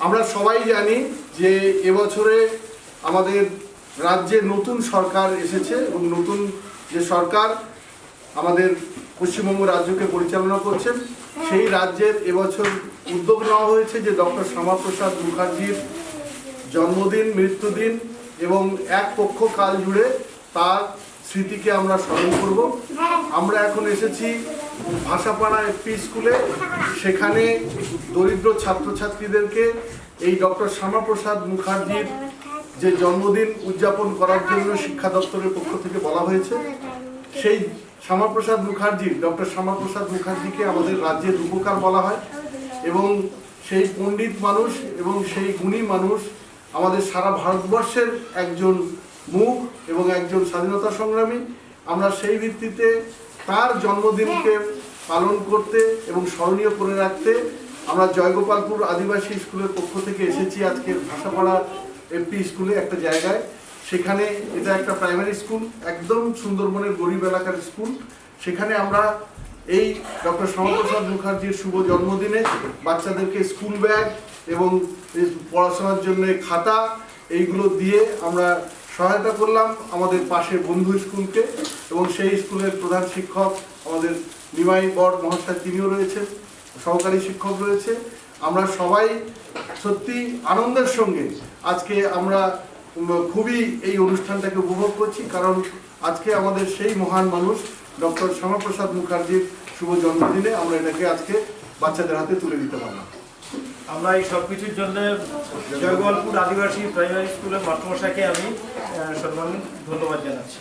আমরা সবাই জানি যে এবছরে আমাদের রাজ্যে নতুন সরকার এসেছে এবং নতুন যে সরকার আমাদের পশ্চিমবঙ্গ রাজ্যকে পরিচালনা করছেন, সেই রাজ্যের এবছর উদ্যোগ নেওয়া হয়েছে যে ডক্টর শ্যামাপ্রসাদ মুখার্জির জন্মদিন, মৃত্যুদিন এবং এক পক্ষ কাল জুড়ে তার স্মৃতিকে আমরা স্মরণ করব। আমরা এখন এসেছি ভাষাপাড়া এফপি স্কুলে। সেখানে দরিদ্র ছাত্রছাত্রীদেরকে এই ডক্টর শ্যামাপ্রসাদ মুখার্জির যে জন্মদিন উদযাপন করার জন্য শিক্ষা দপ্তরের পক্ষ থেকে বলা হয়েছে। সেই শ্যামাপ্রসাদ মুখার্জি, ডক্টর শ্যামাপ্রসাদ মুখার্জিকে আমাদের রাজ্যের রূপকার বলা হয় এবং সেই পণ্ডিত মানুষ এবং সেই গুণী মানুষ আমাদের সারা ভারতবর্ষের একজন মুখ এবং একজন স্বাধীনতা সংগ্রামী। আমরা সেই ভিত্তিতে তার জন্মদিনকে পালন করতে এবং স্মরণীয় করে রাখতে আমরা জয়গোপালপুর আদিবাসী স্কুলের পক্ষ থেকে এসেছি আজকে ভাষাপাড়া এমপি স্কুলে, একটা জায়গায়। সেখানে এটা একটা প্রাইমারি স্কুল, একদম সুন্দরবনের গরিব এলাকার স্কুল। সেখানে আমরা এই ডক্টর শ্যামাপ্রসাদ মুখার্জির শুভ জন্মদিনে বাচ্চাদেরকে স্কুল ব্যাগ এবং পড়াশোনার জন্য খাতা এইগুলো দিয়ে আমরা সহায়তা করলাম আমাদের পাশের বন্ধু স্কুলকে। এবং সেই স্কুলের প্রধান শিক্ষক আমাদের নিমাই বর মহাশয়, তিনিও রয়েছেন, সহকারী শিক্ষক রয়েছে। আমরা সবাই সত্যি আনন্দের সঙ্গে আজকে আমরা খুবই এই অনুষ্ঠানটাকে উপভোগ করছি, কারণ আজকে আমাদের সেই মহান মানুষ ডক্টর শ্যামাপ্রসাদ মুখার্জির শুভ জন্মদিনে আমরা এটাকে আজকে বাচ্চাদের হাতে তুলে দিতে পারলাম। আমরা এই সব কিছুর জন্য জয়গোপালপুর আদিবাসী প্রাইমারি স্কুলের মাস্টারমশাইকে আমি ধন্যবাদ জানাচ্ছি।